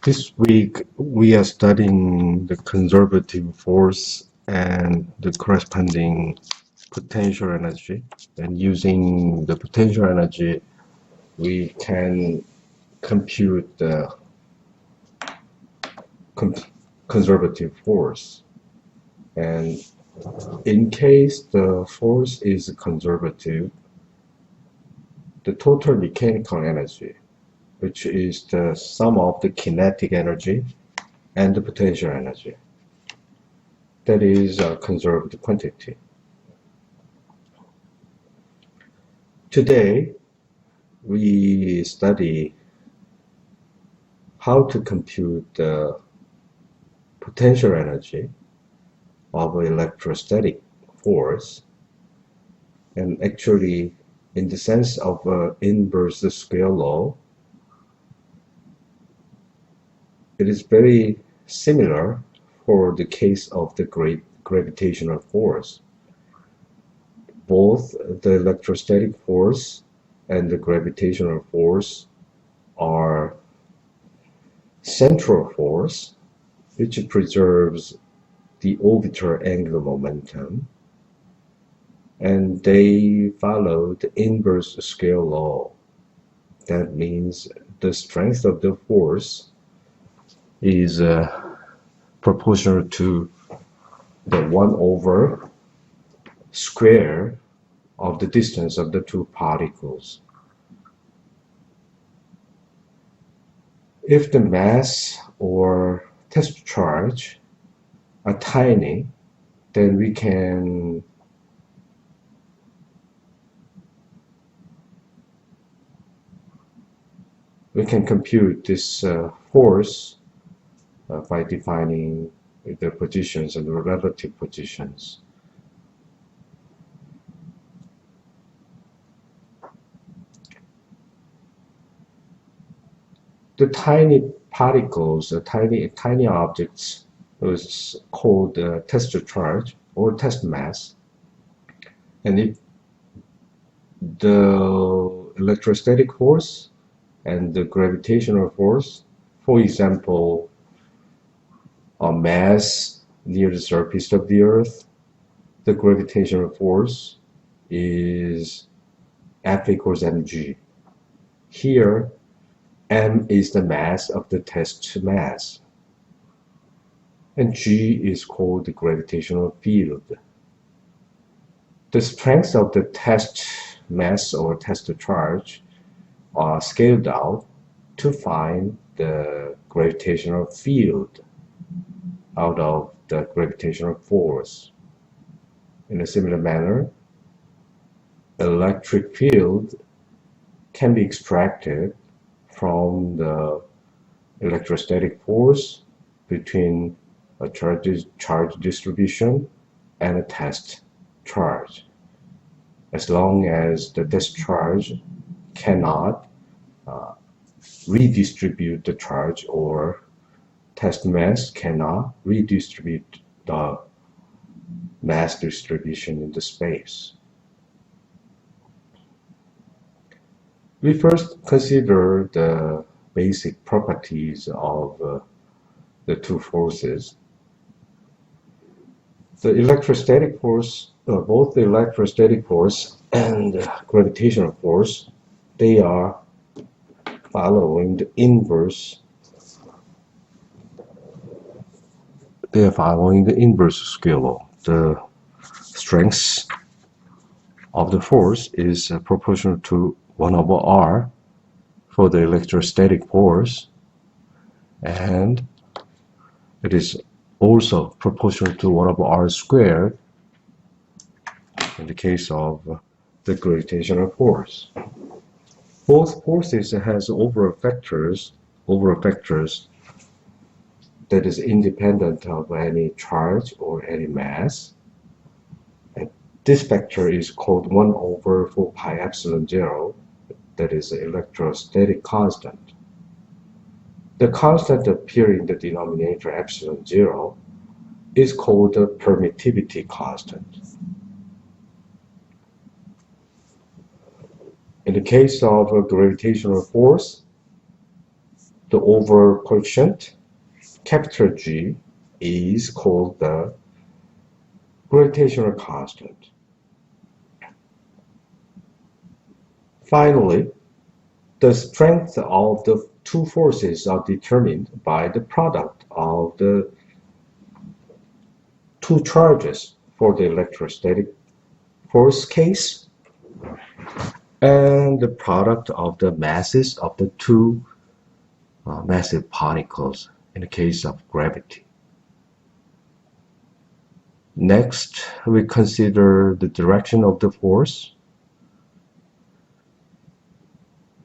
This week we are studying the conservative force and the corresponding potential energy. And using the potential energy, we can compute the conservative force. And in case the force is conservative, the total mechanical energy, which is the sum of the kinetic energy and the potential energy, that is a conserved quantity. Today, we study how to compute the potential energy of electrostatic force, and actually in the sense of inverse scale law, it is very similar for the case of the gravitational force. Both the electrostatic force and the gravitational force are central force, which preserves the orbital angular momentum, and they follow the inverse scale law. That means the strength of the force is proportional to the 1/, square of the distance of the two particles. If the mass or test charge are tiny, then we can compute this force by defining the positions and the relative positions. The tiny particles, the tiny objects, is called test charge or test mass. And if the electrostatic force and the gravitational force, for example, a mass near the surface of the Earth, the gravitational force is F equals mg. Here, m is the mass of the test mass, and g is called the gravitational field. The strength of the test mass or test charge are scaled out to find the gravitational field out of the gravitational force. In a similar manner, electric field can be extracted from the electrostatic force between a charge distribution and a test charge, as long as the test charge cannot redistribute the charge, or test mass cannot redistribute the mass distribution in the space. We first consider the basic properties of the two forces. The electrostatic force, both the electrostatic force and the gravitational force, they are following the inverse. They are following the inverse scale law. The strength of the force is proportional to 1/r for the electrostatic force, and it is also proportional to 1/r squared in the case of the gravitational force. Both forces has over vectors that is independent of any charge or any mass. And this vector is called 1/4πε0, that is the electrostatic constant. The constant appearing in the denominator epsilon0 is called the permittivity constant. In the case of a gravitational force, the over coefficient, capital G, is called the gravitational constant. Finally, the strength of the two forces are determined by the product of the two charges for the electrostatic force case and the product of the masses of the two massive particles in the case of gravity. Next, we consider the direction of the force.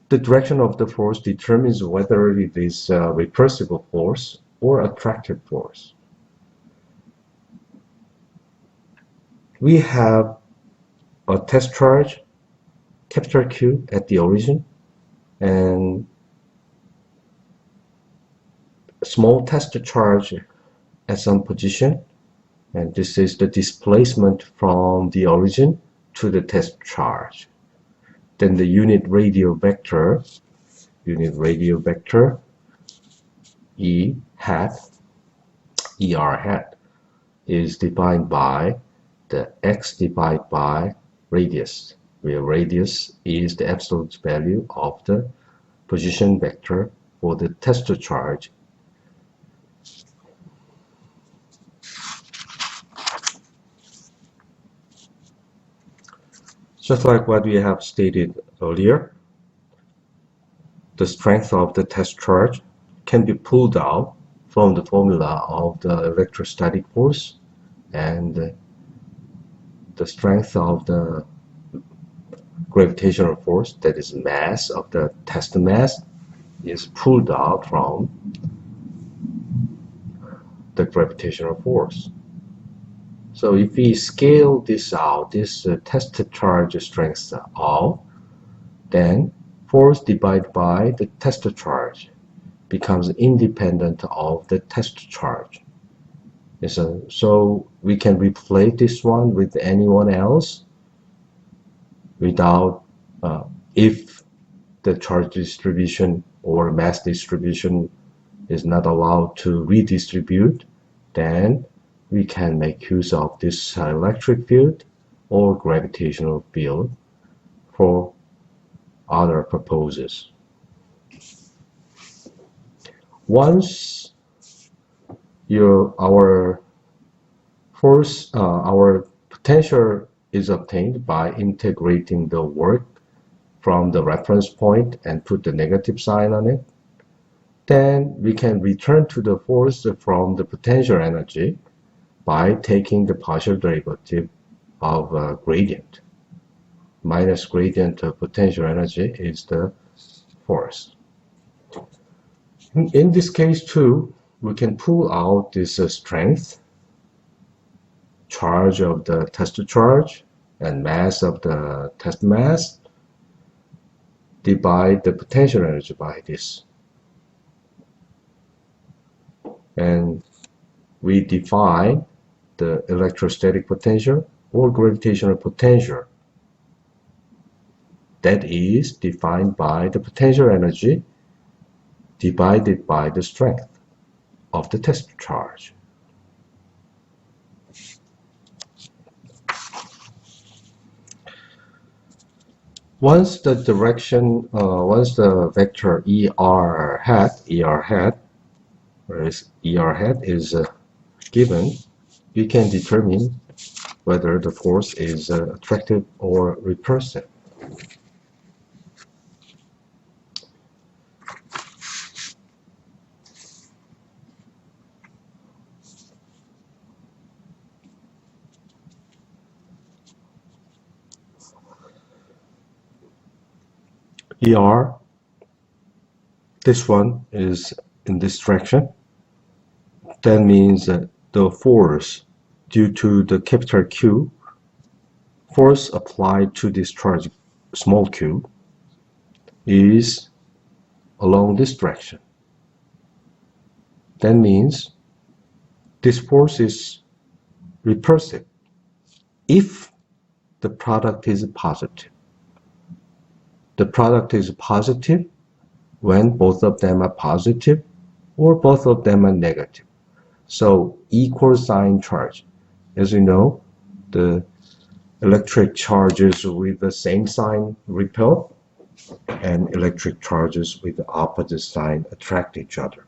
The direction of the force determines whether it is a repulsive force or attractive force. We have a test charge, capital Q, at the origin, and a small test charge at some position, and this is the displacement from the origin to the test charge. Then the unit radial vector E hat, ER hat, is defined by the x divided by radius, where radius is the absolute value of the position vector for the test charge. Just like what we have stated earlier, the strength of the test charge can be pulled out from the formula of the electrostatic force, and the strength of the gravitational force, that is mass of the test mass, is pulled out from the gravitational force. So if we scale this out, this test charge strength out, then force divided by the test charge becomes independent of the test charge. So we can replace this one with anyone else without, if the charge distribution or mass distribution is not allowed to redistribute, then we can make use of this electric field or gravitational field for other purposes. Once our potential is obtained by integrating the work from the reference point and put the negative sign on it, then we can return to the force from the potential energy by taking the partial derivative of gradient. Minus gradient of potential energy is the force. In this case too, we can pull out this strength, charge of the test charge, and mass of the test mass, divide the potential energy by this. And we define the electrostatic potential or gravitational potential. That is defined by the potential energy divided by the strength of the test charge. Once the vector ER hat is given, we can determine whether the force is attractive or repulsive. ER, this one is in this direction. That means that the force due to the capital Q, force applied to this charge small q, is along this direction. That means this force is repulsive if the product is positive. The product is positive when both of them are positive or both of them are negative. So equal sign charge. As you know, the electric charges with the same sign repel, and electric charges with the opposite sign attract each other.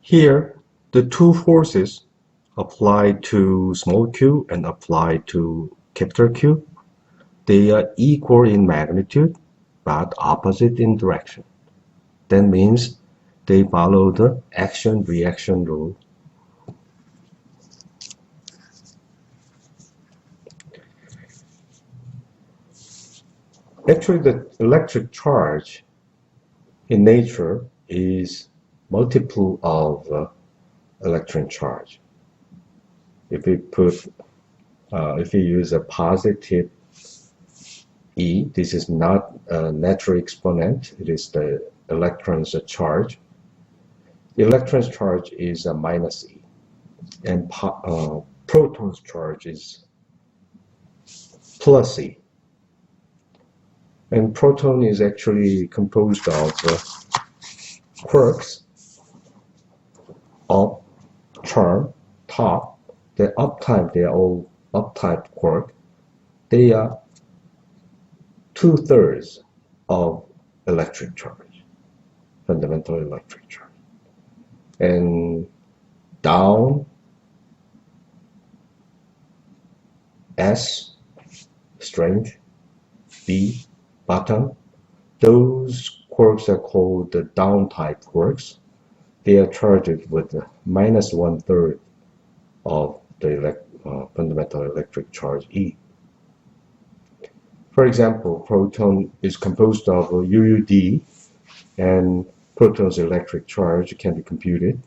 Here, the two forces applied to small q and applied to capital Q, they are equal in magnitude but opposite in direction. That means they follow the action-reaction rule. Actually, the electric charge in nature is multiple of electron charge. If we use a positive E, this is not a natural exponent, it is the electron's charge. The electron's charge is a minus E, and proton's charge is plus E. And proton is actually composed of quarks, up, charm, top. The up type, they are all up type quark. They are 2/3 of electric charge, fundamental electric charge. And down, S, strength, B, bottom, those quarks are called the down type quarks. They are charged with minus 1/3 of the fundamental electric charge E. For example, proton is composed of UUD, and proton's electric charge can be computed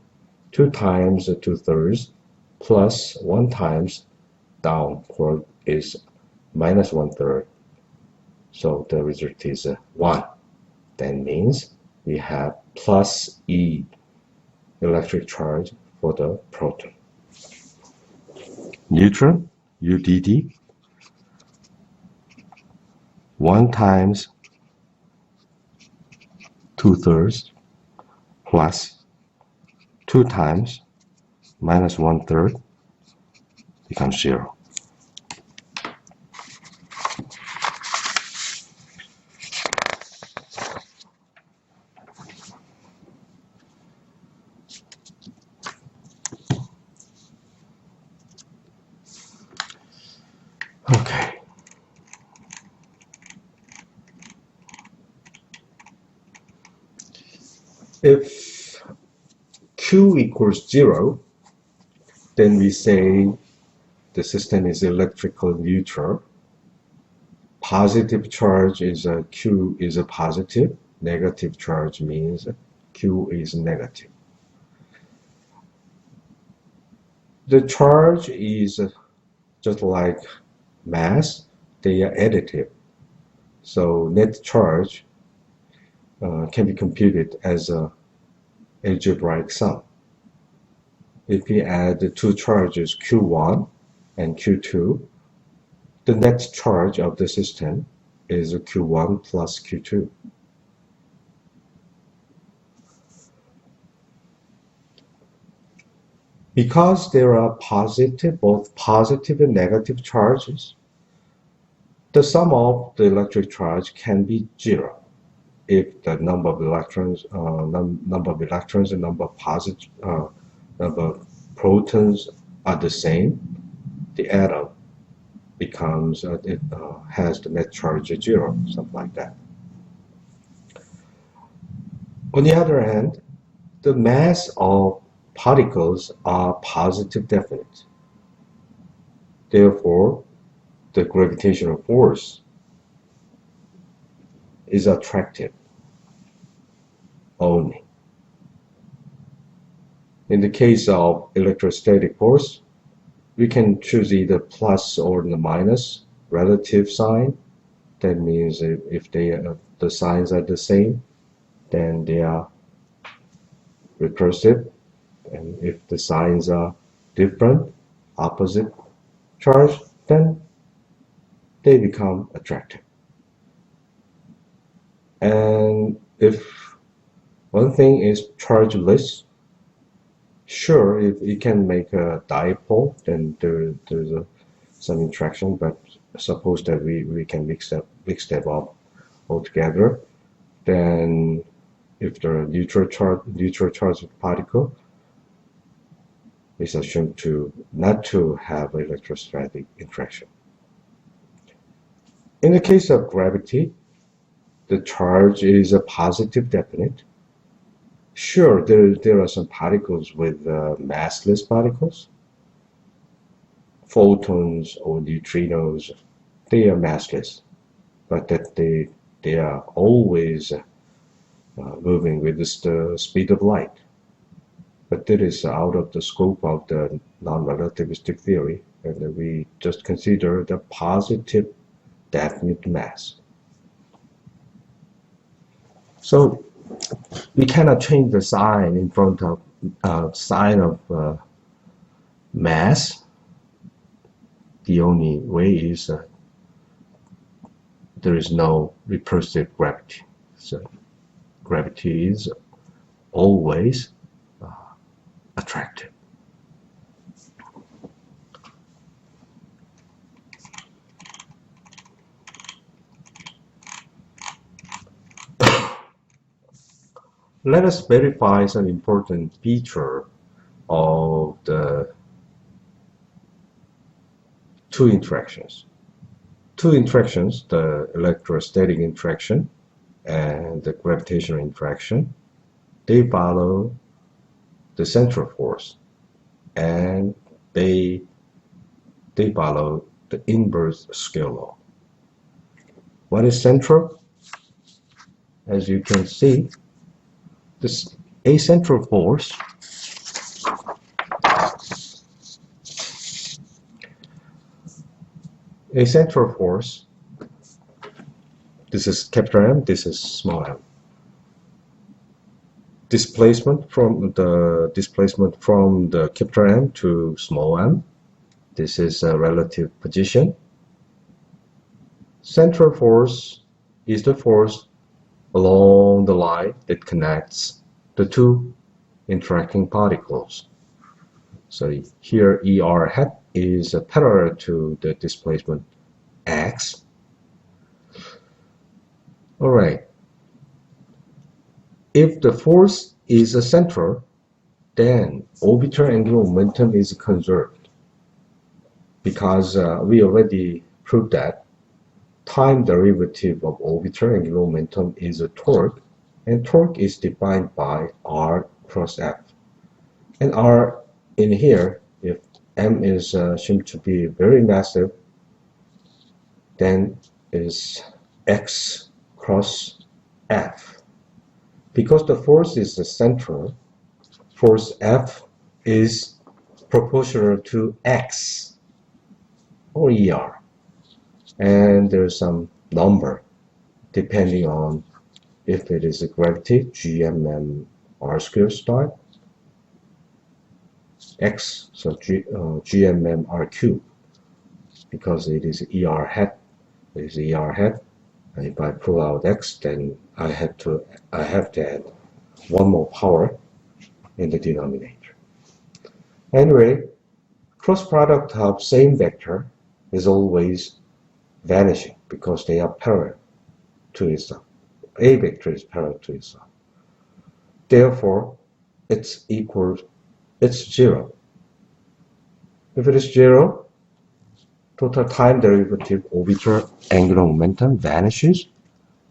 2 times 2/3 plus 1 times down quark is minus 1/3. So the result is 1. That means we have plus E electric charge for the proton. Neutron, UDD, 1 times 2/3 plus 2 times minus 1/3 becomes 0. Okay. If Q equals 0, then we say the system is electrical neutral. Positive charge is Q is a positive. Negative charge means Q is negative. The charge is just like mass, they are additive. So net charge can be computed as a algebraic sum. If we add the two charges Q1 and Q2, the net charge of the system is Q1 plus Q2. Because there are both positive and negative charges, the sum of the electric charge can be 0 if the number of electrons and number of protons are the same. The atom becomes has the net charge of 0, something like that. On the other hand, the mass of particles are positive definite. Therefore, the gravitational force is attractive only. In the case of electrostatic force, we can choose either plus or the minus relative sign. That means if the signs are the same, then they are repulsive. And if the signs are different, opposite charge, then they become attractive. And if one thing is chargeless, sure, if you can make a dipole, then there's some interaction, but suppose that we can mix them up altogether, then if the neutral charge particle is assumed to not to have electrostatic interaction. In the case of gravity, the charge is a positive definite. Sure, there are some particles with massless particles. Photons or neutrinos, they are massless, but that they are always moving with the speed of light. But that is out of the scope of the non-relativistic theory, and we just consider the positive definite mass. So we cannot change the sign in front of sign of mass. The only way is there is no repulsive gravity. So gravity is always attractive. Let us verify some important feature of the two interactions. Two interactions, the electrostatic interaction and the gravitational interaction, they follow the central force, and they follow the inverse scale law. What is central? As you can see, this central force this is capital M, this is small m. Displacement from the capital M to small m, this is a relative position. Central force is the force along the line that connects the two interacting particles. So here ER hat is parallel to the displacement x. All right. If the force is a central, then orbital angular momentum is conserved, because we already proved that time derivative of orbital angular momentum is a torque, and torque is defined by R cross F. And R in here, if M is assumed to be very massive, then is X cross F. Because the force is the central, force F is proportional to X or ER. And there's some number depending on if it is a gravity, GMM R square star, X, so GMM R cube, because it is ER hat, it is ER hat. And if I pull out X, then I have to add one more power in the denominator. Anyway, cross product of same vector is always vanishing because they are parallel to itself. A vector is parallel to itself. Therefore, it's zero. If it is zero, total time derivative orbital angular momentum vanishes.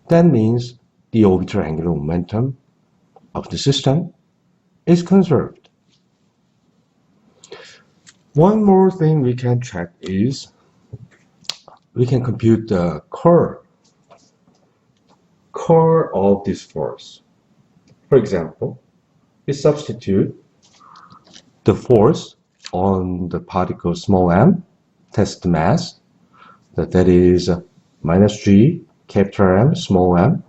That means the orbital angular momentum of the system is conserved. One more thing we can check is we can compute the curl of this force. For example, we substitute the force on the particle small m, test mass, that is minus g, capital M, small m,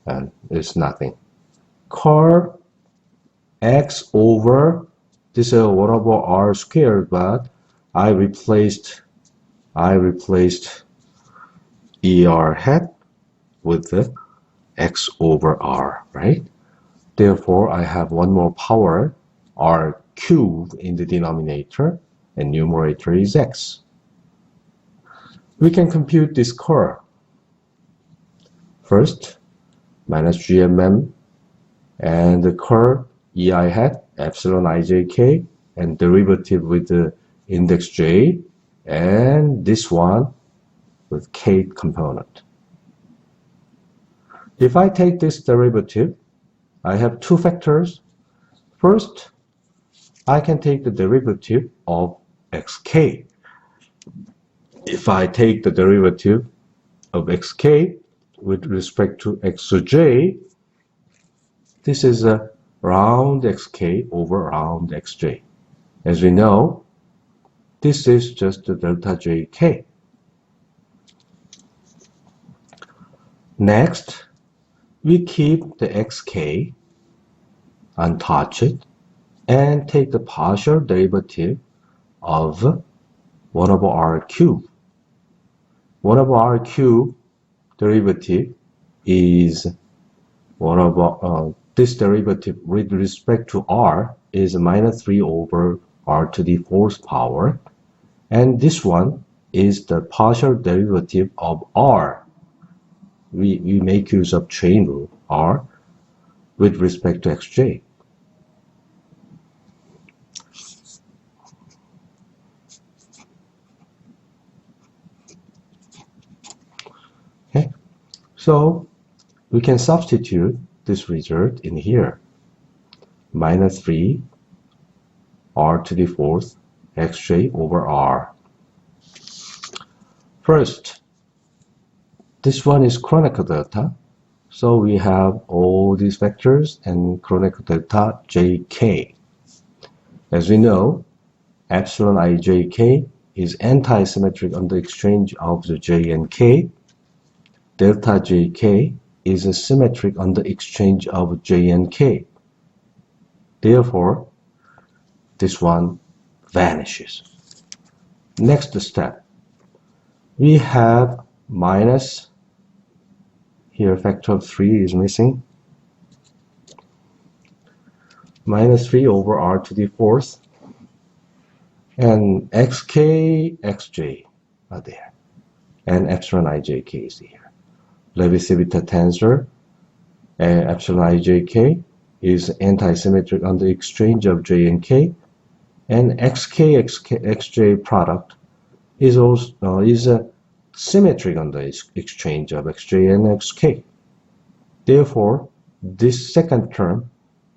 and it's nothing. Curl x over, this is 1 over r squared, but I replaced I replaced ER hat with the x over r, right? Therefore, I have one more power, r cubed in the denominator, and numerator is x. We can compute this curl. First, minus GMM, and the curl EI hat, epsilon ijk, and derivative with the index j, and this one with k component. If I take this derivative, I have two factors. First, I can take the derivative of xk. If I take the derivative of xk with respect to xj, this is a round xk over round xj. As we know, this is just the delta jk. Next, we keep the xk untouched and take the partial derivative of 1 over r cubed. 1 over r cubed derivative is 1 over, this derivative with respect to r is minus 3 over r to the fourth power, and this one is the partial derivative of r. We make use of chain rule, r, with respect to xj. Okay, so we can substitute this result in here. Minus 3 r to the fourth xj over r. First, this one is Kronecker delta, so we have all these vectors and Kronecker delta jk. As we know, epsilon ijk is anti-symmetric on the exchange of the j and k. Delta jk is symmetric on the exchange of j and k. Therefore, this one vanishes. Next step, we have minus, here factor of 3 is missing, minus 3 over r to the fourth, and xk, xj are there, and epsilon ijk is here. Levi-Civita tensor, epsilon ijk is anti-symmetric on the exchange of j and k, and xj product is also symmetric on the exchange of xj and xk. Therefore, this second term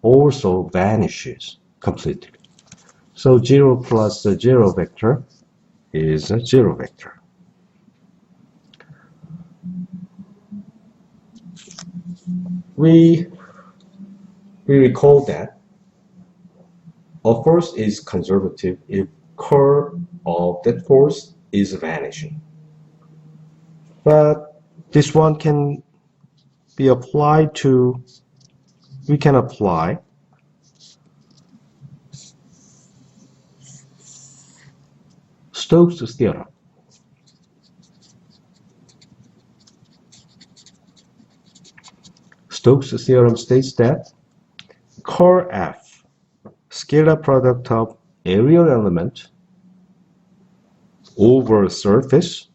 also vanishes completely. So 0 plus the 0 vector is a 0 vector. We recall that a force is conservative if curl of that force is vanishing. But this one can be applied to, we can apply Stokes Theorem. Stokes Theorem states that curl F, scalar product of areal element over a surface,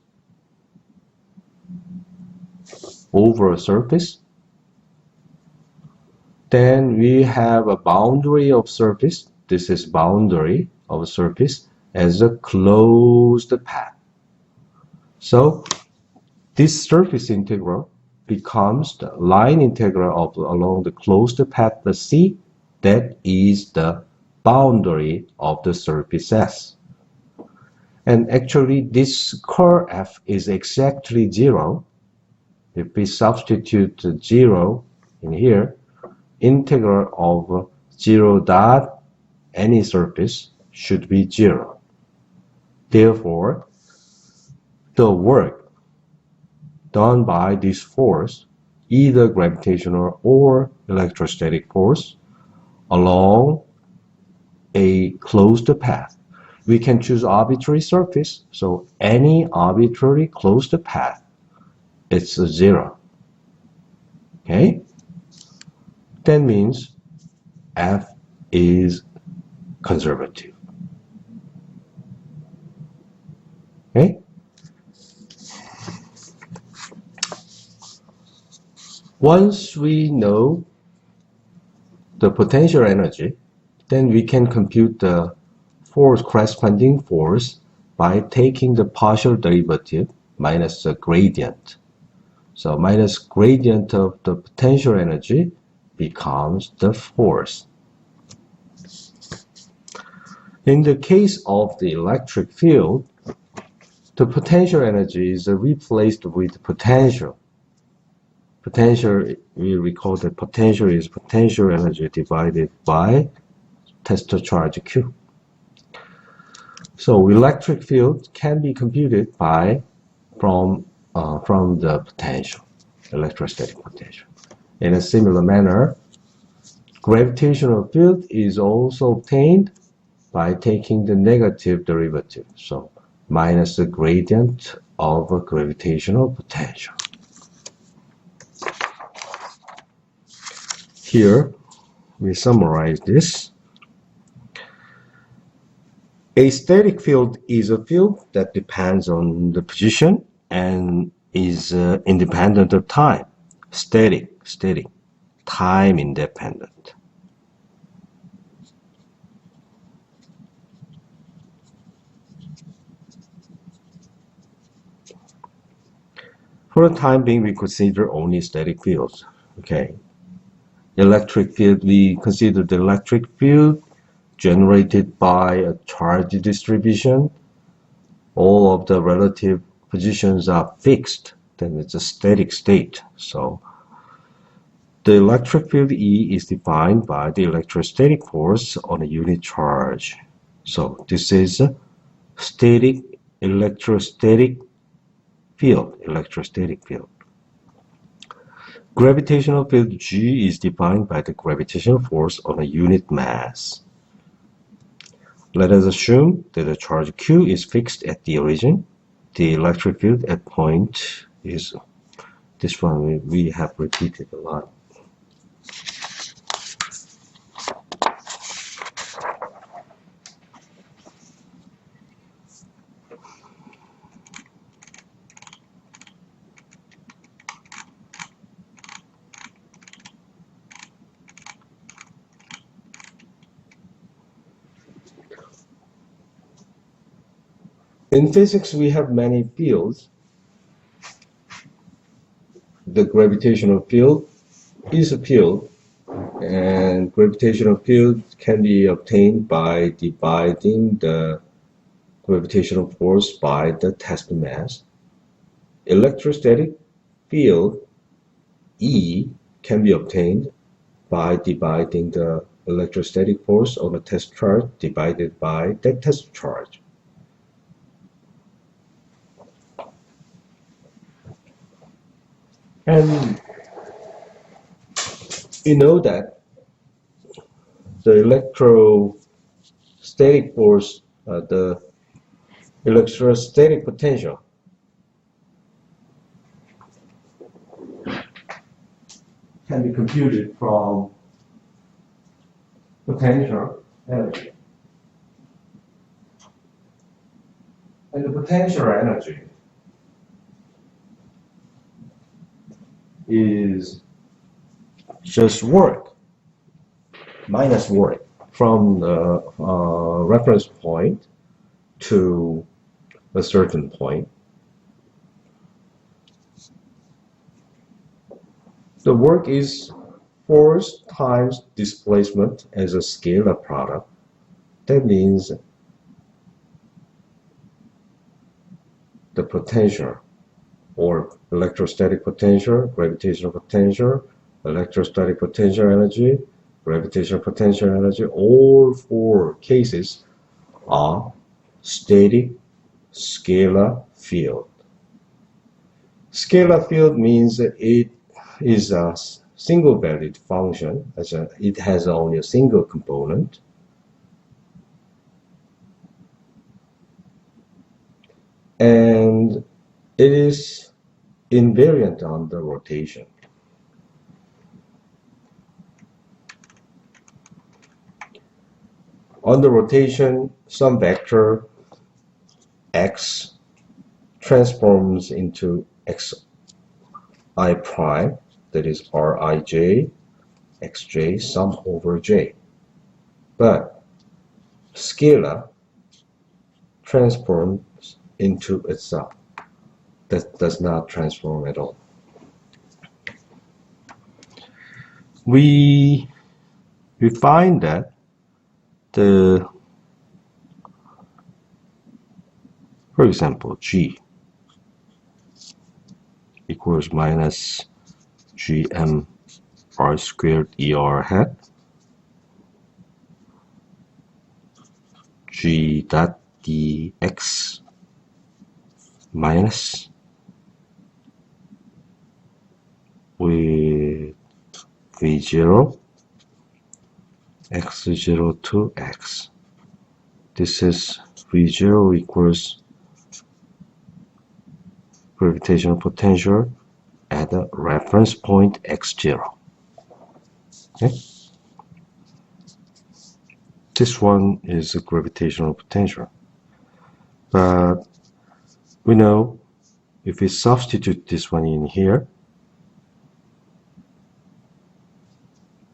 then we have a boundary of surface. This is boundary of a surface as a closed path. So this surface integral becomes the line integral of along the closed path C, that is the boundary of the surface S. And actually this curl F is exactly 0. If we substitute 0 in here, integral of 0 dot any surface should be 0. Therefore, the work done by this force, either gravitational or electrostatic force, along a closed path we can choose arbitrary surface. So any arbitrary closed path, it's a 0. Okay? That means F is conservative. Okay? Once we know the potential energy, then we can compute the corresponding force by taking the partial derivative minus the gradient. So minus gradient of the potential energy becomes the force. In the case of the electric field, the potential energy is replaced with potential. Potential, we recall that potential is potential energy divided by test charge Q. So electric field can be computed from the potential, electrostatic potential. In a similar manner, gravitational field is also obtained by taking the negative derivative, so minus the gradient of a gravitational potential. Here, we summarize this. A static field is a field that depends on the position and is independent of time. Static, time independent. For the time being, we consider only static fields. Okay. Electric field, we consider the electric field generated by a charge distribution. All of the relative positions are fixed, then it's a static state. So the electric field E is defined by the electrostatic force on a unit charge. So this is a static electrostatic field. Gravitational field G is defined by the gravitational force on a unit mass. Let us assume that the charge Q is fixed at the origin. The electric field at point is this one we have repeated a lot. In physics, we have many fields. The gravitational field is a field, and gravitational field can be obtained by dividing the gravitational force by the test mass. Electrostatic field E can be obtained by dividing the electrostatic force on a test charge divided by the test charge. And you know that the electrostatic force, the electrostatic potential can be computed from potential energy. And the potential energy is just work, minus work, from the reference point to a certain point. The work is force times displacement as a scalar product. That means the potential, or electrostatic potential, gravitational potential, electrostatic potential energy, gravitational potential energy, all four cases are static scalar field. Scalar field means it is a single valued function, it has only a single component. It is invariant on the rotation. On the rotation, some vector x transforms into xi prime, that is rij, xj, sum over j. But scalar transforms into itself. That does not transform at all. We find that for example, G equals minus Gm r squared er hat G dot dx minus with v0 x0 to x. This is v0 equals gravitational potential at the reference point x0. Okay? This one is a gravitational potential. But we know if we substitute this one in here,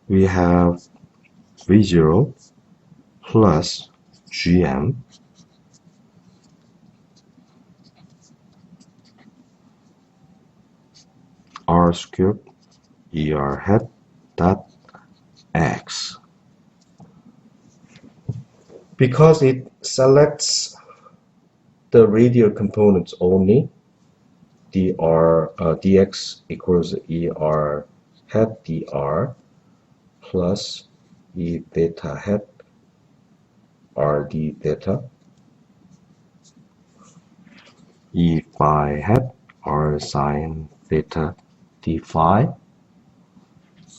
we have v0 plus gm r squared er hat dot x. Because it selects the radial components only, dx equals er hat dr plus e theta hat r d theta, e phi hat r sine theta d phi.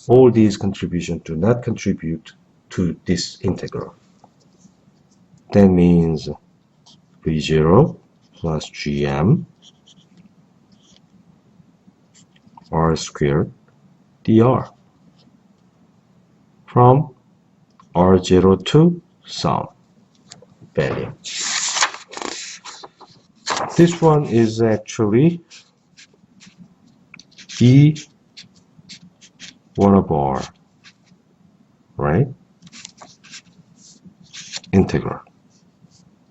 All these contributions do not contribute to this integral. That means v0 plus gm r squared dr from r0 to some value. This one is actually e1 of r, right? Integral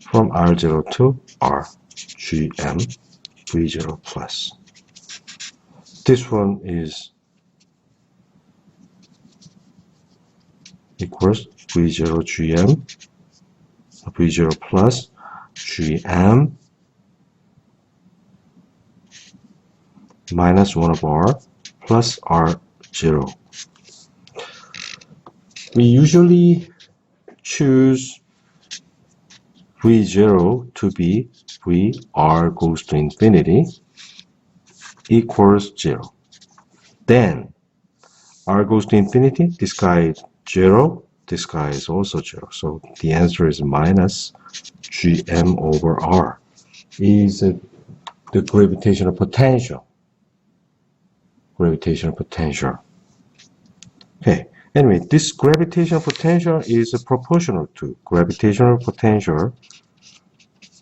from r0 to r gm v0 plus. This one is equals v0 gm v0 plus gm minus 1 of r plus r0. We usually choose v0 to be v r goes to infinity equals 0. Then r goes to infinity, this guy is 0, this guy is also 0. So the answer is minus gm over r is the gravitational potential. Gravitational potential. Okay, anyway, this gravitational potential is proportional to gravitational potential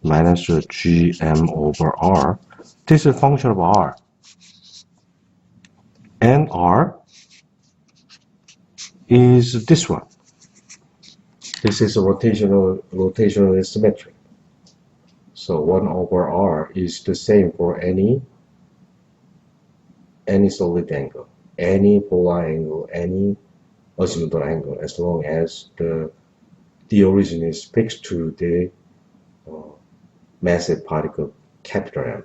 minus gm over r. This is a function of r. And r is this one. This is a rotational symmetry. So 1 over r is the same for any solid angle, any polar angle, any azimuthal angle, as long as the origin is fixed to the massive particle capital M.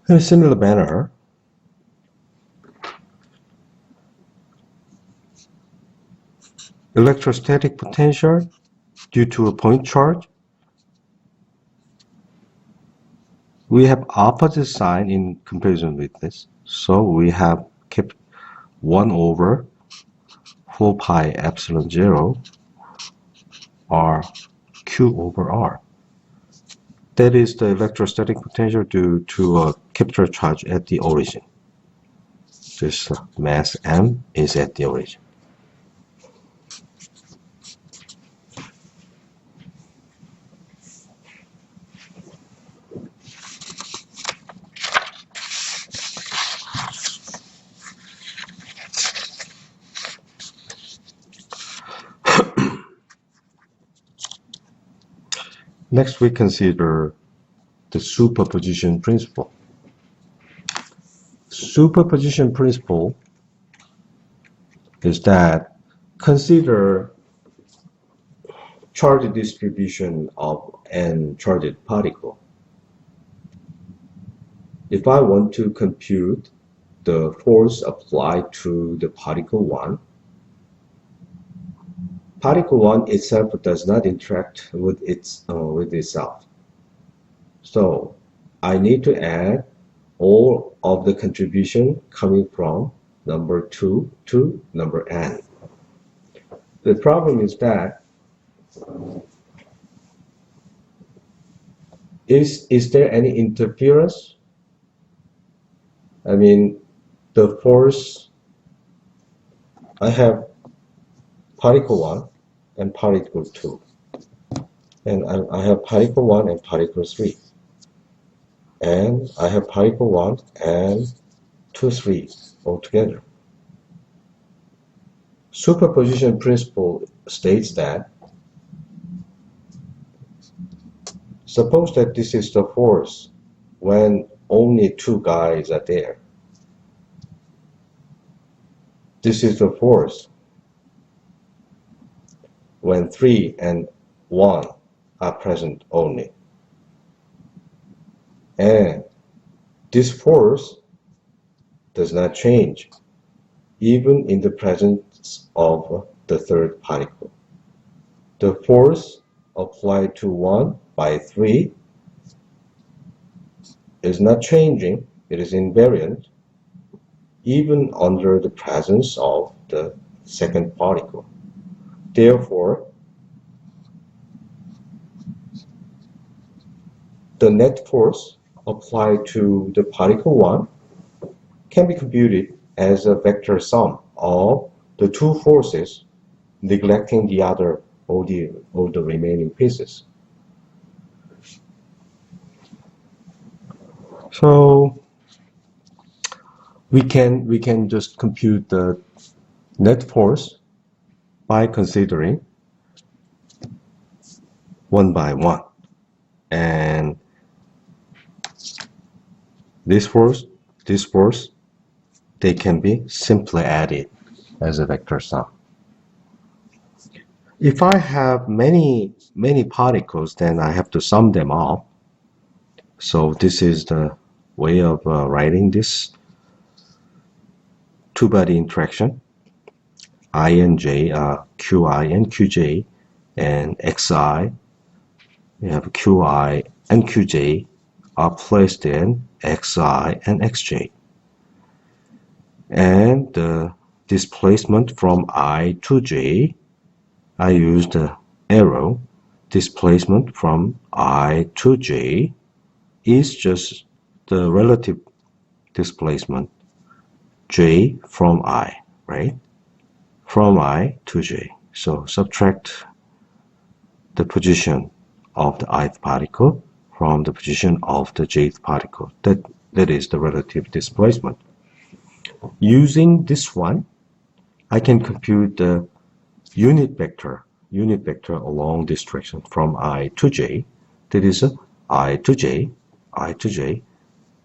In a similar manner, electrostatic potential due to a point charge We have opposite sign in comparison with this. So we have kept 1 over 4 pi epsilon 0 r q over r. That is the electrostatic potential due to a capital charge at the origin. This mass m is at the origin. Next, we consider the superposition principle. Superposition principle is that consider charge distribution of n charged particle. If I want to compute the force applied to the particle 1, particle 1 itself does not interact with itself. So I need to add all of the contribution coming from number 2 to number n. The problem is that is there any interference? I mean, the force, I have particle 1 and particle 2. And I have particle 1 and particle 3. And I have particle 1 and 2, 3 altogether. Superposition principle states that suppose that this is the force when only 2 guys are there. This is the force when 3 and 1 are present only. And this force does not change even in the presence of the third particle. The force applied to 1 by 3 is not changing, it is invariant, even under the presence of the second particle. Therefore, the net force applied to the particle 1 can be computed as a vector sum of the 2 forces, neglecting the other all the remaining pieces. So we can just compute the net force by considering 1 by 1. And this force, they can be simply added as a vector sum. If I have many particles, then I have to sum them up. So this is the way of writing this two-body interaction. I and j are qi and qj, and xi, we have qi and qj are placed in xi and xj. And the displacement from I to j, I used the arrow. Displacement from I to j is just the relative displacement j from I, right? From I to j. So subtract the position of the ith particle from the position of the jth particle. That is the relative displacement. Using this one, I can compute the unit vector along this direction from I to j. That is I to j,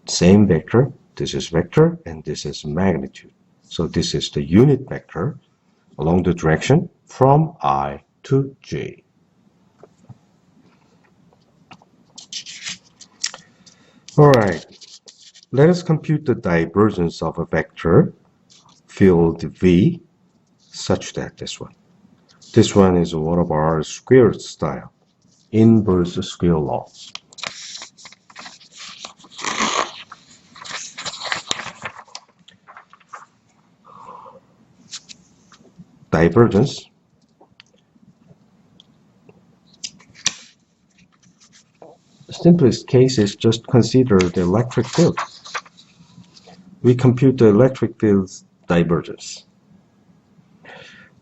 same vector. This is vector and this is magnitude. So this is the unit vector along the direction from I to j. All right, let us compute the divergence of a vector field V such that this one is one of our squared style inverse square law. divergence. The simplest case is just consider the electric field. We compute the electric field's divergence.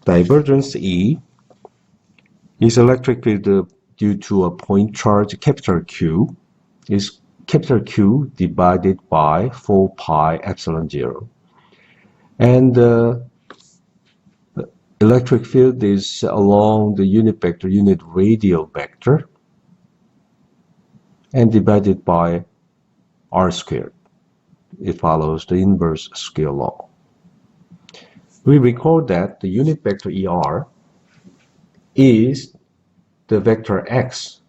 Divergence E is electric field due to a point charge capital Q is capital Q divided by 4 pi epsilon 0. And the electric field is along the unit vector, unit radial vector, and divided by r squared. It follows the inverse scale law. We recall that the unit vector ER is the vector x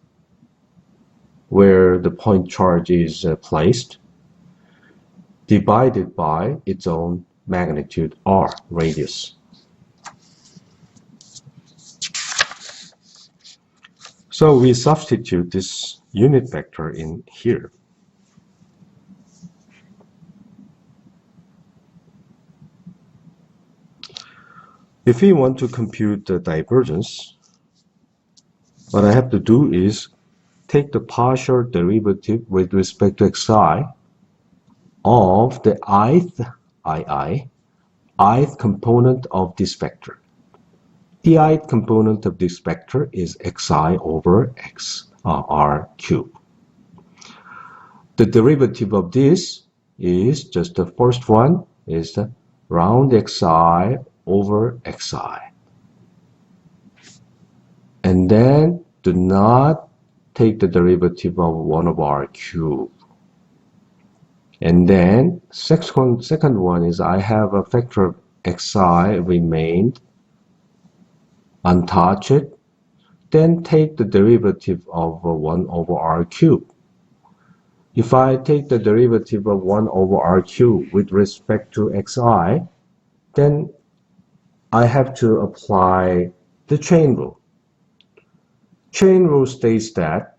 where the point charge is placed, divided by its own magnitude r, radius. So we substitute this unit vector in here. If we want to compute the divergence, what I have to do is take the partial derivative with respect to xi of the ith component of this vector. The ith component of this vector is xi over r cubed. The derivative of this is just the first one is the round xi over xi. And then do not take the derivative of 1 over r cubed. And then second one is I have a factor of xi remained untouched. Then take the derivative of 1 over r cubed. If I take the derivative of 1 over r cubed with respect to xi, then I have to apply the chain rule. Chain rule states that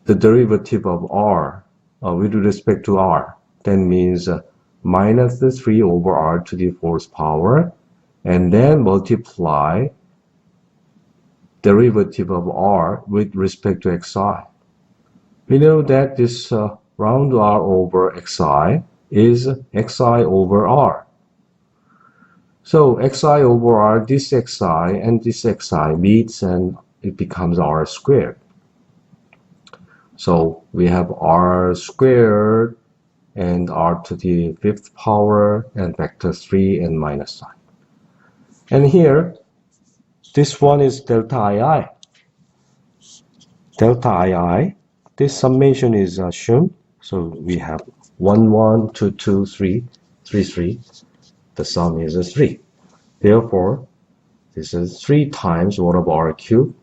the derivative of r with respect to r then means minus 3 over r to the 4th power, and then multiply derivative of r with respect to xi. We know that this round r over xi is xi over r. So xi over r, this xi and this xi meets and it becomes r squared. So we have r squared and r to the 5th power and vector 3 and minus sign. And here, this one is delta ii. Delta ii, this summation is assumed. So we have 1, 1, 2, 2, 3, 3, 3. The sum is 3. Therefore, this is 3 times 1 over r cubed.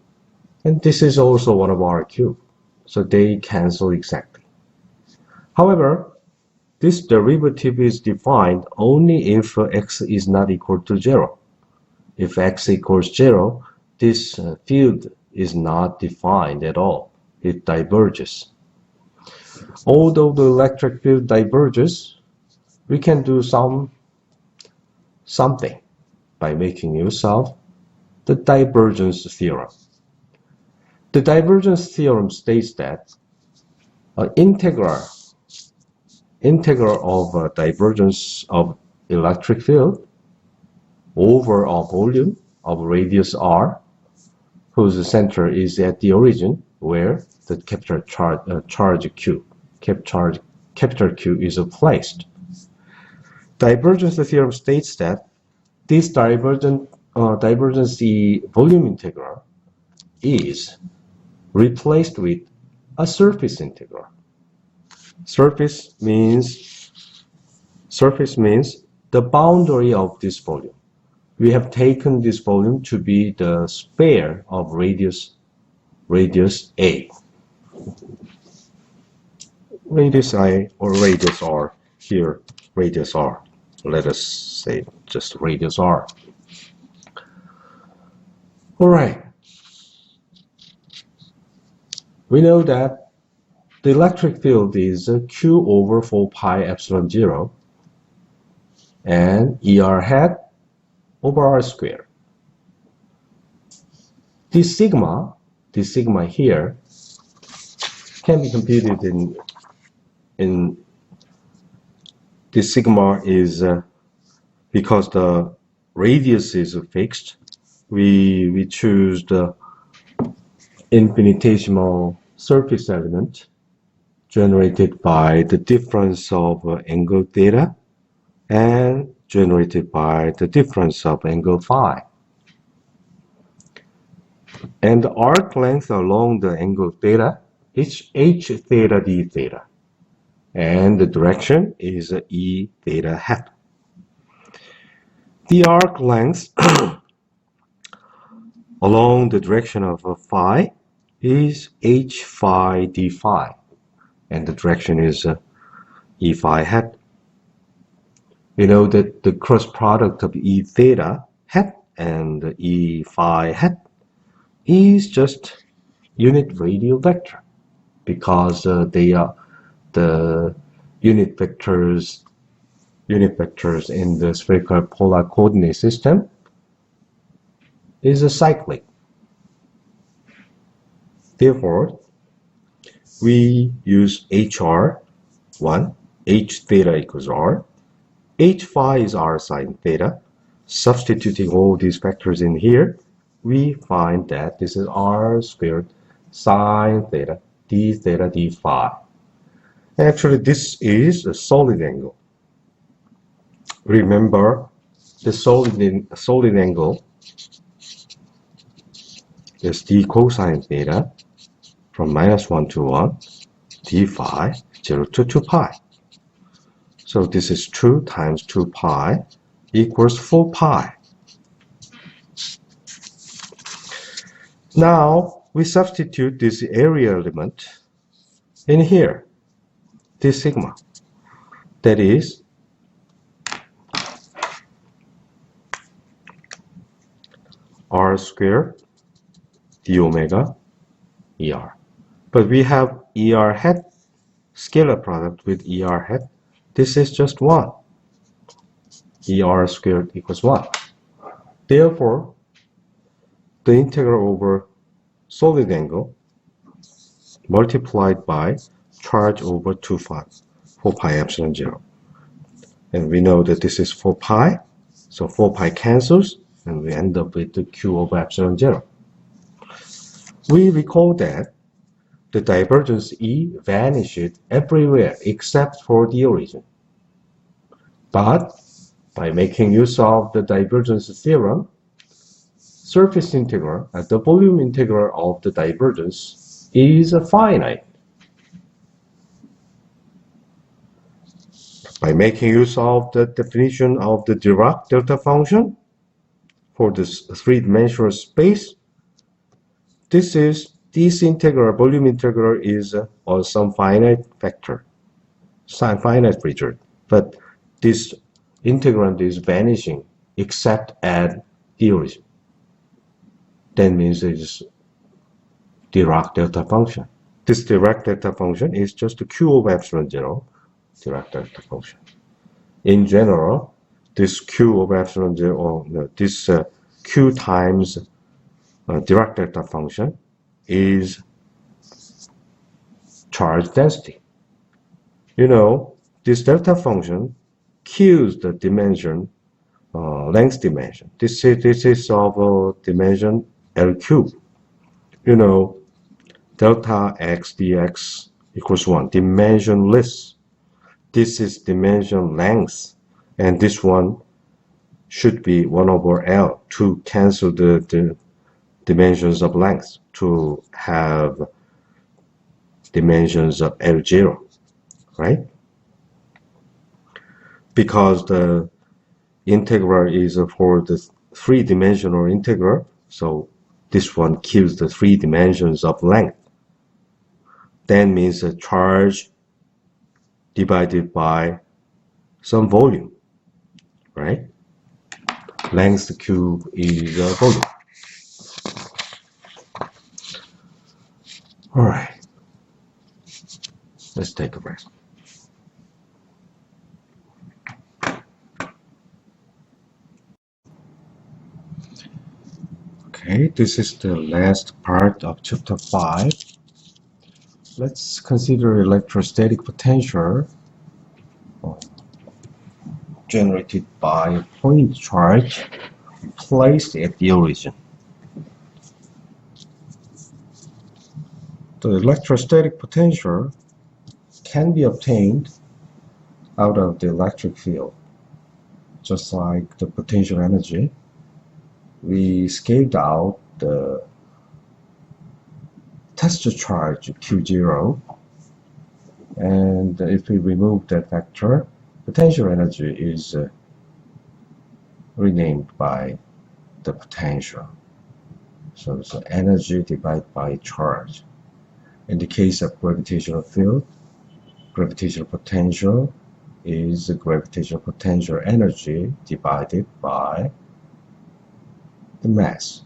And this is also 1 over r cubed. So they cancel exactly. However, this derivative is defined only if x is not equal to 0. If x equals 0, this field is not defined at all. It diverges. Although the electric field diverges, we can do something by making use of the divergence theorem. The divergence theorem states that an integral of divergence of electric field over a volume of radius r, whose center is at the origin where the capital charge Q is placed. Divergence theorem states that this divergence volume integral is replaced with a surface integral. Surface means the boundary of this volume. We have taken this volume to be the sphere of radius a. Radius I or radius r, here radius r. Let us say just radius r. Alright. We know that the electric field is Q over 4 pi epsilon 0, and ER hat over r squared. This sigma here can be computed in this sigma is because the radius is fixed. We choose the infinitesimal surface element generated by the difference of angle theta and generated by the difference of angle phi. And the arc length along the angle theta is h theta d theta. And the direction is e theta hat. The arc length along the direction of phi is h phi d phi. And the direction is e phi hat. We know that the cross product of e theta hat and e phi hat is just unit radial vector because they are the unit vectors in the spherical polar coordinate system is a cyclic. Therefore, we use HR1, h theta equals r, h phi is r sine theta. Substituting all these factors in here, we find that this is r squared sine theta d phi. Actually, this is a solid angle. Remember, the solid angle is d cosine theta from -1 to 1, d phi 0 to 2 pi. So this is 2 times 2 pi equals 4 pi. Now we substitute this area element in here, this sigma. That is r squared d omega er. But we have er hat, scalar product with er hat. This is just 1. Er squared equals 1. Therefore, the integral over solid angle multiplied by charge over 4 pi epsilon 0. And we know that this is 4 pi, so 4 pi cancels, and we end up with the q over epsilon 0. We recall that the divergence E vanished everywhere except for the origin. But by making use of the divergence theorem, surface integral at the volume integral of the divergence is finite. By making use of the definition of the Dirac delta function for this three-dimensional space, this integral, volume integral is on some finite vector, some finite region, but this integrand is vanishing except at the origin. That means it is Dirac delta function. This Dirac delta function is just a q over epsilon 0 Dirac delta function. In general, this q over epsilon 0, no, this q times Dirac delta function is charge density. You know, this delta function kills the dimension, length dimension. This is of dimension L cube. You know, delta x dx equals 1, dimensionless. This is dimension length, and this one should be 1 over L to cancel the dimensions of length to have dimensions of L0, right? Because the integral is for the three-dimensional integral, so this one kills the 3 dimensions of length. That means a charge divided by some volume, right? Length cube is a volume. All right, let's take a rest. Okay, this is the last part of chapter 5. Let's consider electrostatic potential generated by a point charge placed at the origin. The electrostatic potential can be obtained out of the electric field. Just like the potential energy, we scaled out the test charge Q0, and if we remove that factor, potential energy is renamed by the potential. So it's energy divided by charge. In the case of gravitational field, gravitational potential is the gravitational potential energy divided by the mass.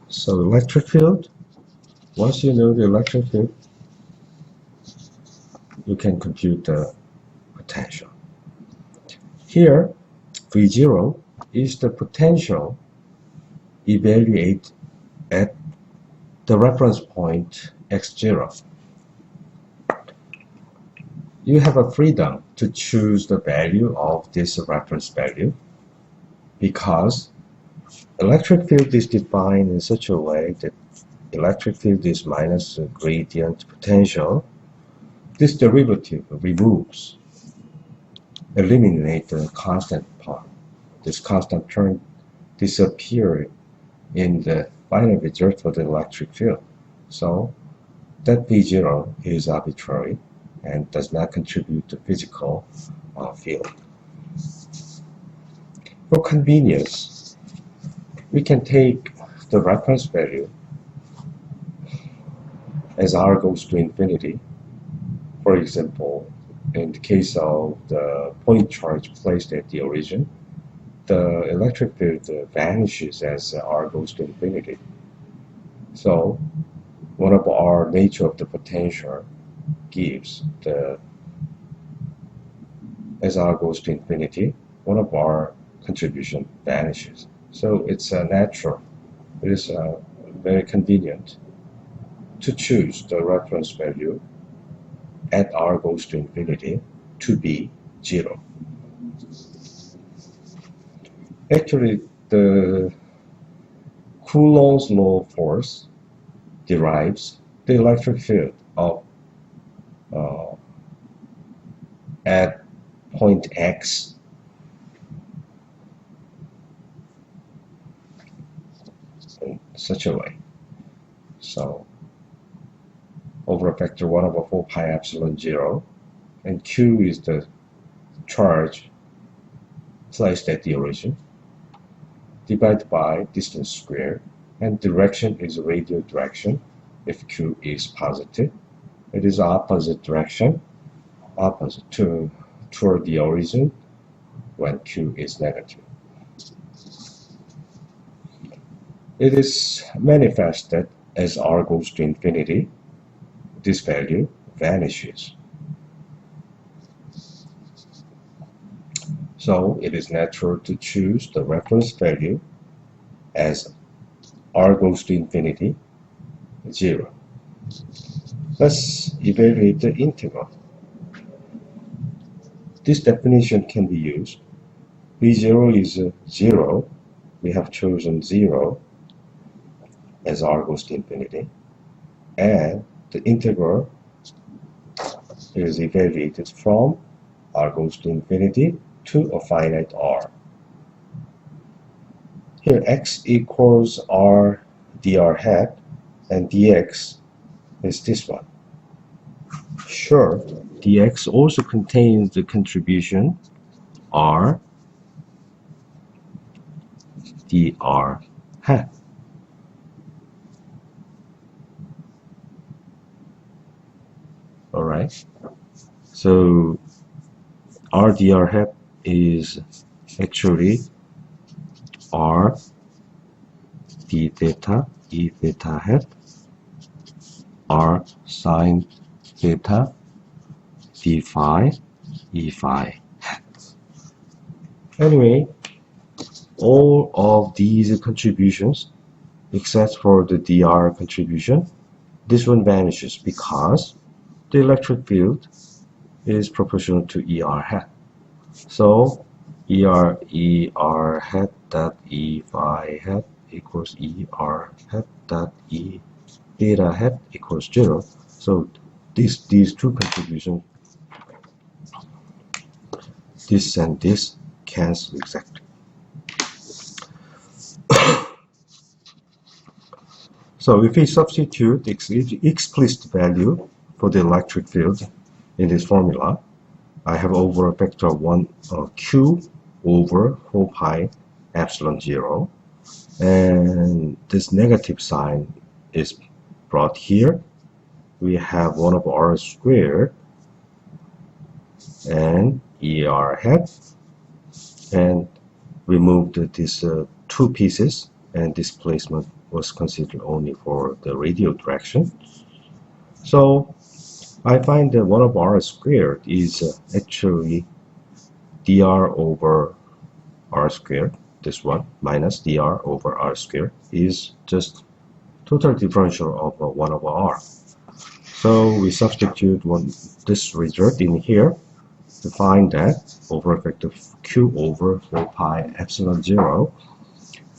So electric field, once you know the electric field, you can compute the potential. Here, V0 is the potential evaluated at the reference point x0. You have a freedom to choose the value of this reference value because electric field is defined in such a way that electric field is minus the gradient potential. This derivative eliminates the constant part. This constant term disappears in the final result for the electric field. So that V0 is arbitrary and does not contribute to physical field. For convenience, we can take the reference value as r goes to infinity. For example, in the case of the point charge placed at the origin, the electric field vanishes as r goes to infinity. So one of our nature of the potential gives the, as r goes to infinity, one of our contribution vanishes. So it's natural. It is very convenient to choose the reference value at r goes to infinity to be 0. Actually, the Coulomb's law force derives the electric field of at point x in such a way. So over a factor 1 over 4 pi epsilon 0, and q is the charge placed at the origin, divided by distance squared, and direction is radial direction. If q is positive, it is opposite direction, opposite toward the origin when q is negative. It is manifested as r goes to infinity. This value vanishes. So it is natural to choose the reference value as r goes to infinity 0. Let's evaluate the integral. This definition can be used. V0 is 0. We have chosen 0 as r goes to infinity. And the integral is evaluated from r goes to infinity to a finite r. Here x equals r dr hat, and dx is this one. Sure, dx also contains the contribution r dr hat. Alright, so r dr hat is actually r d theta e theta hat, r sine theta d phi e phi. Anyway, all of these contributions, except for the dr contribution, this one vanishes because the electric field is proportional to er hat. So er hat dot e phi hat equals er hat dot e theta hat equals 0. So these two contributions, this and this, cancel exactly. So if we substitute the explicit value for the electric field in this formula, I have over a factor of 1 q over 4 pi epsilon 0, and this negative sign is brought here. We have 1 over r squared and er hat, and we moved these two pieces, and displacement was considered only for the radial direction. So I find that 1 over r squared is actually dr over r squared, this one, minus dr over r squared is just total differential of 1 over r. So we substitute this result in here to find that over a factor of q over 4 pi epsilon 0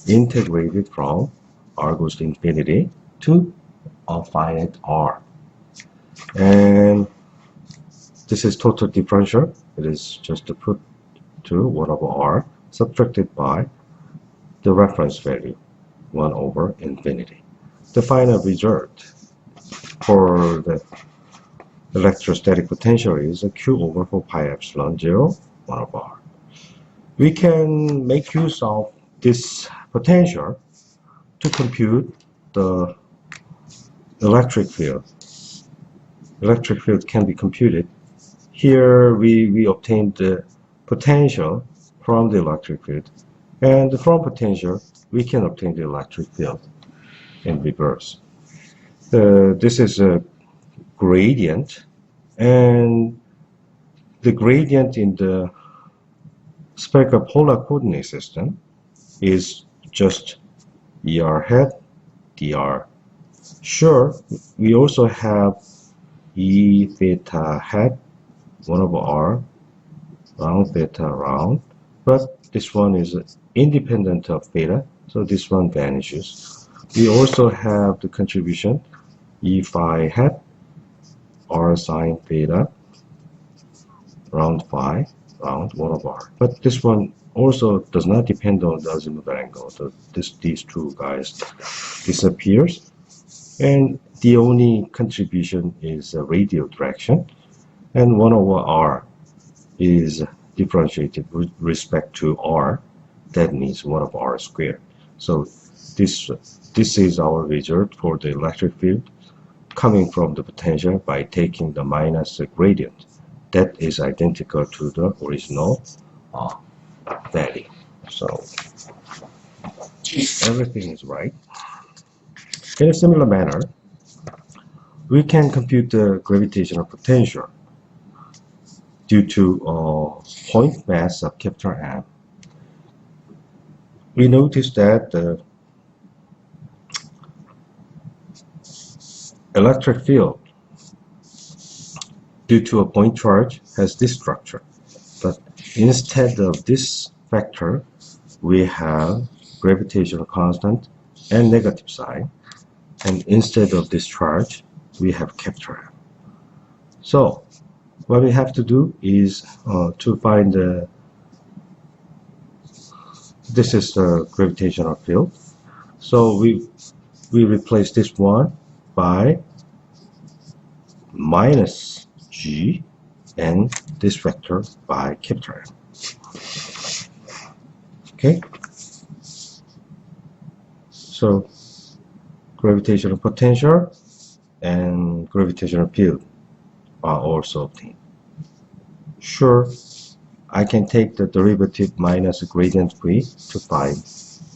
integrated from r goes to infinity to a finite r. And this is total differential. It is just to put to 1 over r subtracted by the reference value 1 over infinity. The final result for the electrostatic potential is a q over 4 pi epsilon 0 1 over r. We can make use of this potential to compute the electric field. Electric field can be computed. Here we obtained the potential from the electric field, and from potential we can obtain the electric field in reverse. This is a gradient, and the gradient in the spherical polar coordinate system is just er hat dr. Sure, we also have e theta hat 1 over r round theta round, but this one is independent of theta, so this one vanishes. We also have the contribution e phi hat r sine theta round phi round 1 over r, but this one also does not depend on the azimuthal angle. So these two guys disappears, and the only contribution is a radial direction, and 1 over r is differentiated with respect to r. That means 1 over r squared. So this is our result for the electric field coming from the potential by taking the minus gradient. That is identical to the original value. So everything is right. In a similar manner, we can compute the gravitational potential due to point mass of capital M. We notice that the electric field due to a point charge has this structure, but instead of this factor we have gravitational constant and negative sign, and instead of this charge we have capital M. So what we have to do is to find this is the gravitational field, so we replace this one by minus g and this vector by capital M. Okay, so gravitational potential and gravitational field are also obtained. Sure, I can take the derivative minus gradient v to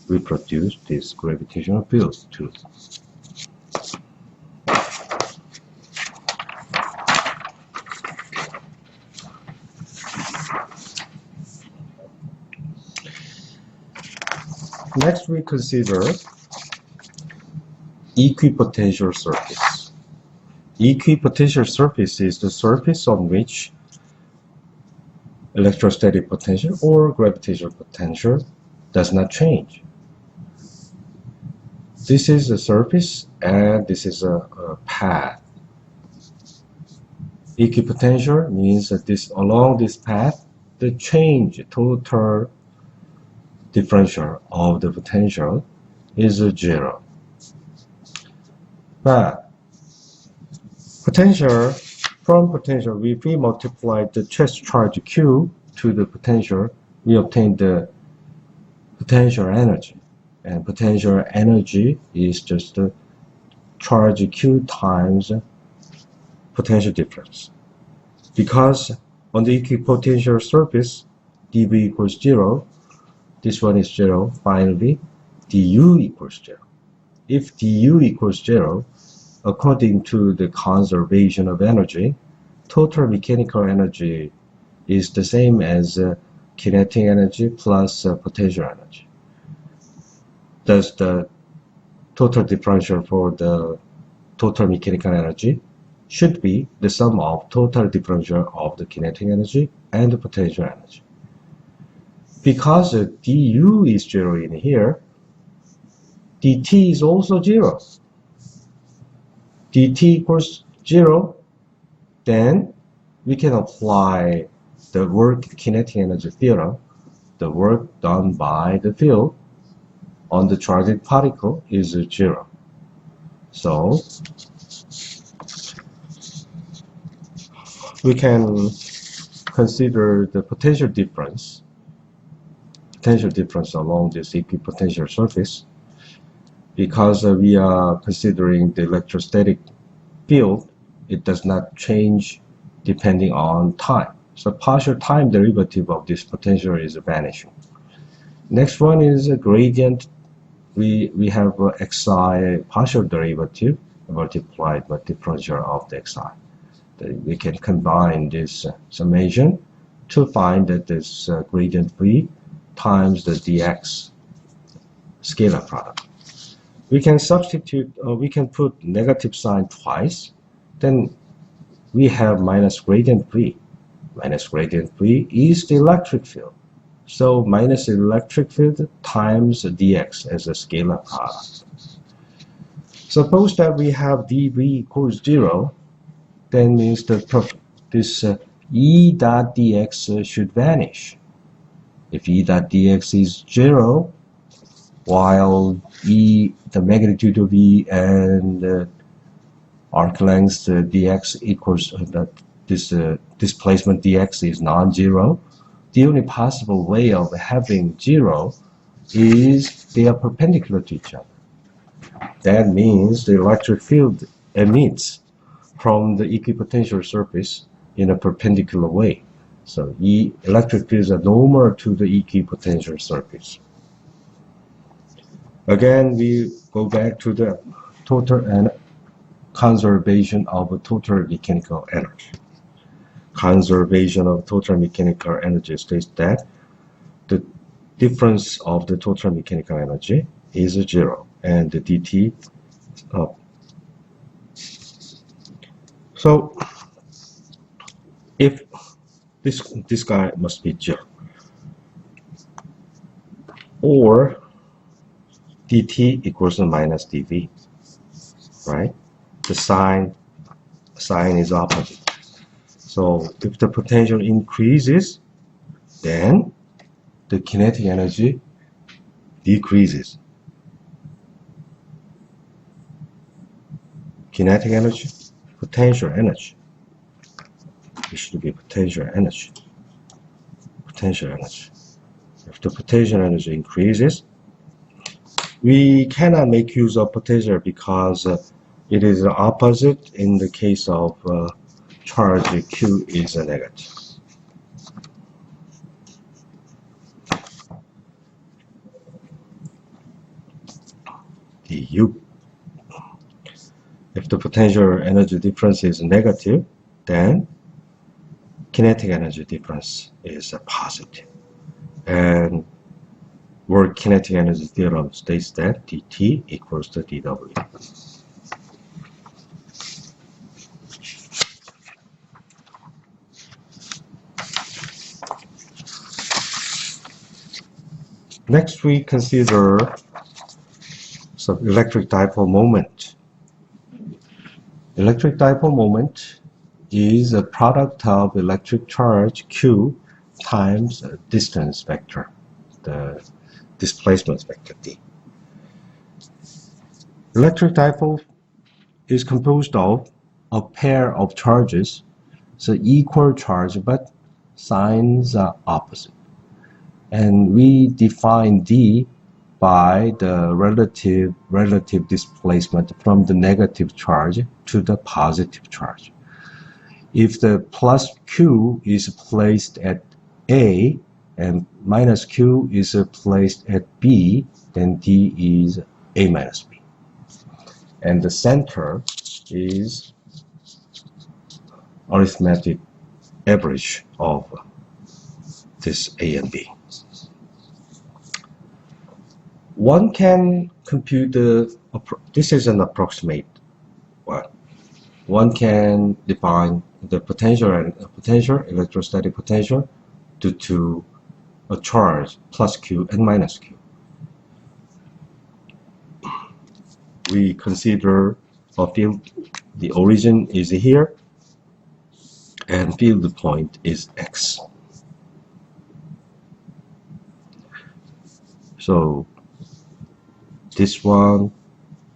reproduce this gravitational field too. Next, we consider equipotential surface. Equipotential surface is the surface on which electrostatic potential or gravitational potential does not change. This is the surface and this is a path. Equipotential means that along this path, the total differential of the potential is 0. But from potential, if we multiply the charge Q to the potential, we obtain the potential energy. And potential energy is just the charge Q times potential difference. Because on the equipotential surface, dV equals 0, this one is 0, finally, du equals 0. If du equals 0, according to the conservation of energy, total mechanical energy is the same as kinetic energy plus potential energy. Thus, the total differential for the total mechanical energy should be the sum of total differential of the kinetic energy and the potential energy. Because du is 0 in here, dt is also 0. dt equals 0, then we can apply the work kinetic energy theorem. The work done by the field on the charged particle is 0. So we can consider the potential difference along this equipotential surface. Because we are considering the electrostatic field, it does not change depending on time. So partial time derivative of this potential is vanishing. Next one is a gradient. We have xi partial derivative multiplied by differential of the xi. We can combine this summation to find that this gradient v times the dx scalar product. We can substitute, we can put negative sign twice, then we have minus gradient v. Minus gradient v is the electric field. So minus electric field times dx as a scalar product. Suppose that we have dv equals 0, then means that this E dot dx should vanish. If E dot dx is 0, while E, the magnitude of E and the arc length dx equals this displacement dx is non-zero, the only possible way of having 0 is they are perpendicular to each other. That means the electric field emits from the equipotential surface in a perpendicular way. So electric fields are normal to the equipotential surface. Again, we go back to the total and conservation of total mechanical energy. Conservation of total mechanical energy states that the difference of the total mechanical energy is 0 and the dt so if this guy must be 0, or dt equals to minus dv, right? The sign is opposite. So if the potential increases, then the kinetic energy decreases. Kinetic energy, potential energy. It should be potential energy. Potential energy. If the potential energy increases, we cannot make use of potential because it is opposite in the case of charge Q is a negative. du. If the potential energy difference is negative, then kinetic energy difference is positive. And work kinetic energy theorem states that dt equals to dw. Next, we consider some electric dipole moment. Electric dipole moment is a product of electric charge Q times distance vector, the displacement vector D. Electric dipole is composed of a pair of charges, so equal charge, but signs are opposite. And we define D by the relative displacement from the negative charge to the positive charge. If the plus Q is placed at A and minus Q is placed at B, then D is A minus B. And the center is arithmetic average of this A and B. One can compute this is an approximate one. One can define the potential electrostatic potential due to a charge plus Q and minus Q. We consider a field, the origin is here, and field point is X. So this one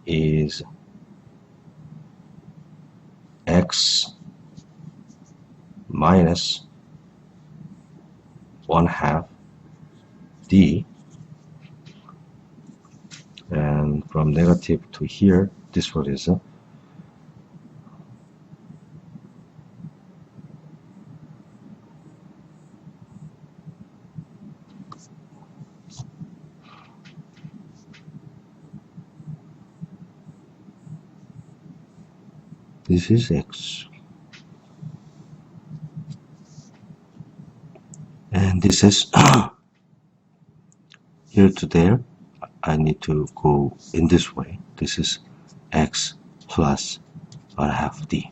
is X minus 1/2 D, and from negative to here, this one is this is X, and this is here to there. I need to go in this way. This is X plus 1/2 D.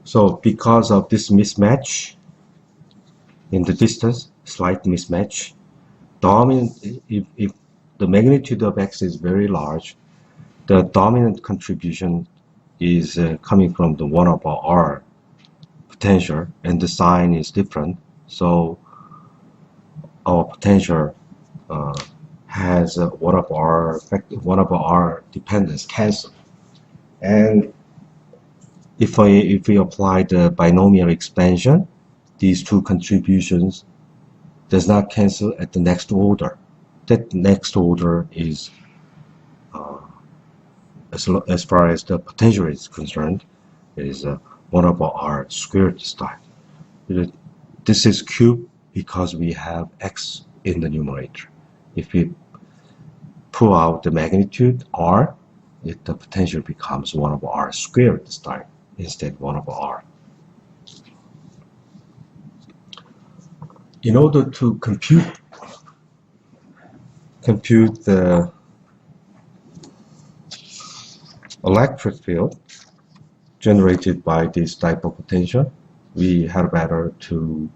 So because of this mismatch in the distance, slight mismatch, dominant, if the magnitude of X is very large, the dominant contribution is coming from the 1/r potential, and the sign is different. So our potential has a 1/r dependence cancel. And if we apply the binomial expansion, these two contributions does not cancel at the next order. That next order is, as far as the potential is concerned, is 1/r squared this time. This is cubed because we have X in the numerator. If we pull out the magnitude R, the potential becomes 1/r squared this time, instead 1/r. In order to compute the electric field generated by this dipole potential, we had better to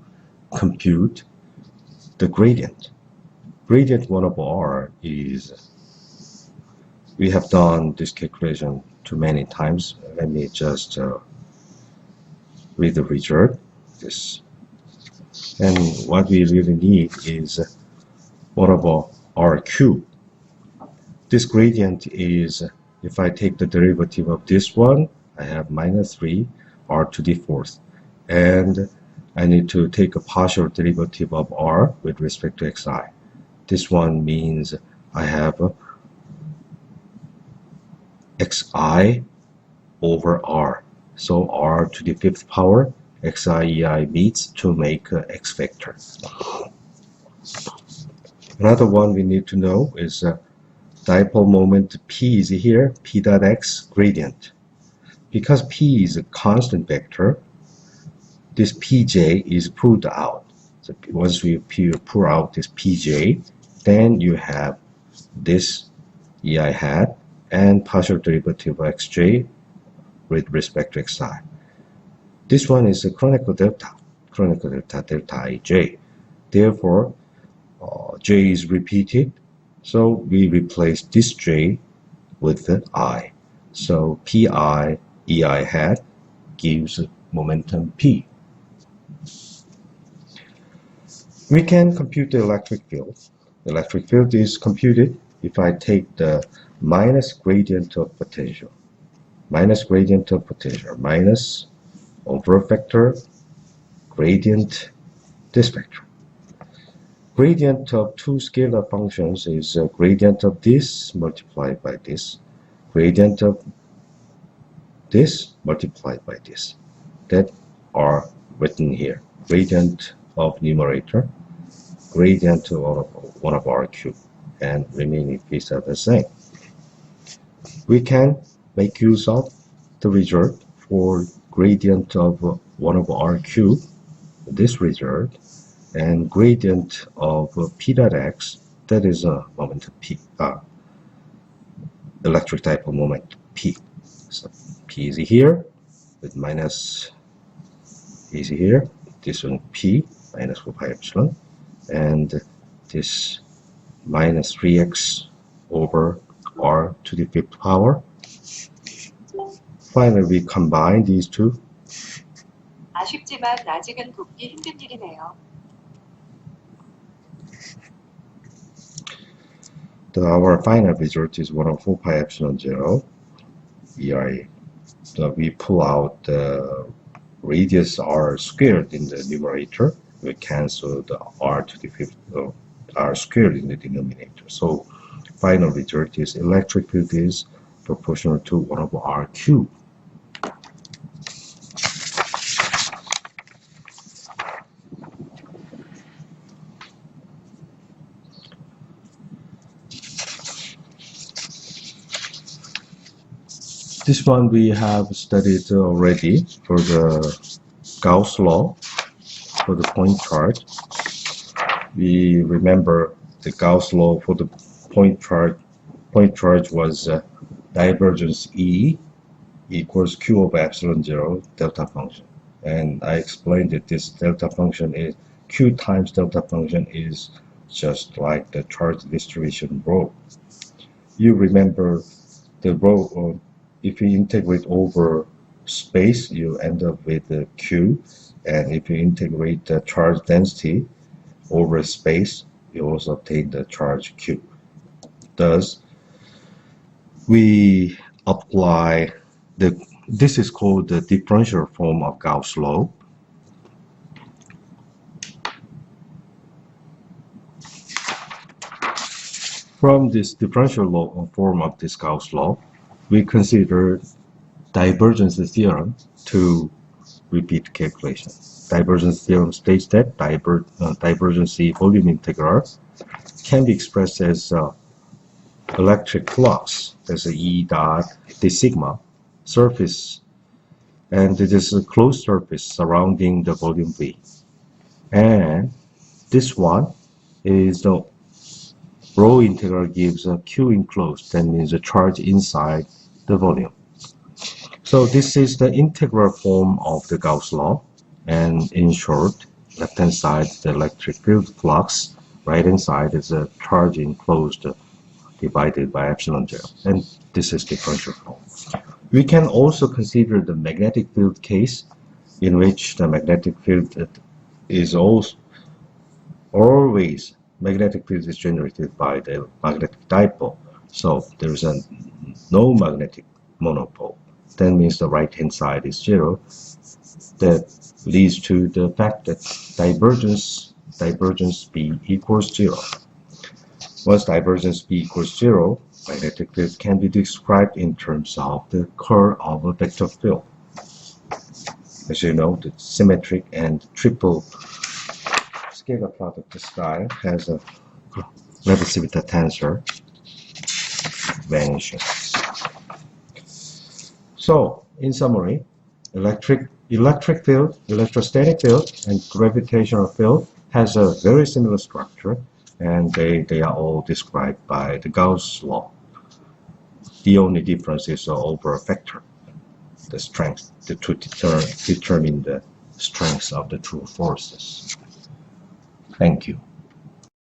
compute the gradient. Gradient 1/r is, we have done this calculation too many times. Let me just read the result. And what we really need is 1/r cubed. This gradient is, if I take the derivative of this one, I have -3 r to the 4th. And I need to take a partial derivative of r with respect to xi. This one means I have xi over r. So r to the 5th power, xi meets to make x vector. Another one we need to know is dipole moment p is here, p dot x gradient. Because p is a constant vector, this pj is pulled out. So once we pull out this Pj, then you have this EI hat and partial derivative of xj with respect to xi. This one is a canonical delta delta ij. Therefore, j is repeated, so we replace this j with the I. So pi ei hat gives momentum p. We can compute the electric field. The electric field is computed if I take the minus gradient of potential. Minus gradient of potential minus over vector gradient this vector. Gradient of two scalar functions is gradient of this multiplied by this. Gradient of this multiplied by this. That are written here. Gradient of numerator, gradient of 1 of r cubed, and remaining pieces are the same. We can make use of the result for gradient of 1 of r cubed, this result, and gradient of p dot x, that is a moment p, electric dipole moment p. So p is here with minus is here. This one p minus 4 pi epsilon, and this minus 3x over r to the 5th power. Finally, we combine these two. 아쉽지만 아직은 돕기 힘든 일이네요. Our final result is 1 over 4 pi epsilon 0 EI. So we pull out the radius r squared in the numerator. We cancel the r to the 5th r squared in the denominator. So final result is electric field is proportional to 1 over r cubed. This one we have studied already for the Gauss Law for the point charge. We remember the Gauss Law for the point charge. Point charge was divergence E equals Q over epsilon 0 delta function. And I explained that this delta function is Q times delta function is just like the charge distribution rho. You remember the rho. If you integrate over space, you end up with the Q, and if you integrate the charge density over space, you also obtain the charge Q. Thus, we apply this is called the differential form of Gauss Law. From this differential law form of this Gauss Law, we consider divergence theorem to repeat calculation. Divergence theorem states that divergence volume integral can be expressed as electric flux. There's a E dot d sigma surface, and it is a closed surface surrounding the volume V. And this one is the rho integral gives a Q enclosed, that means a charge inside the volume. So this is the integral form of the Gauss law, and in short, left hand side the electric field flux, right hand side is a charge enclosed divided by epsilon 0, and this is differential form. We can also consider the magnetic field case, in which the magnetic field is always magnetic field is generated by the magnetic dipole. So there is a no magnetic monopole. That means the right hand side is 0. That leads to the fact that divergence B equals 0. Once divergence B equals 0, magnetic field can be described in terms of the curl of a vector field. As you know, the symmetric and triple scalar product style has a Levi-Civita tensor vanishing. So, in summary, electric field, electrostatic field, and gravitational field has a very similar structure, and they are all described by the Gauss law. The only difference is over a factor, the strength, to determine the strength of the two forces. Thank you.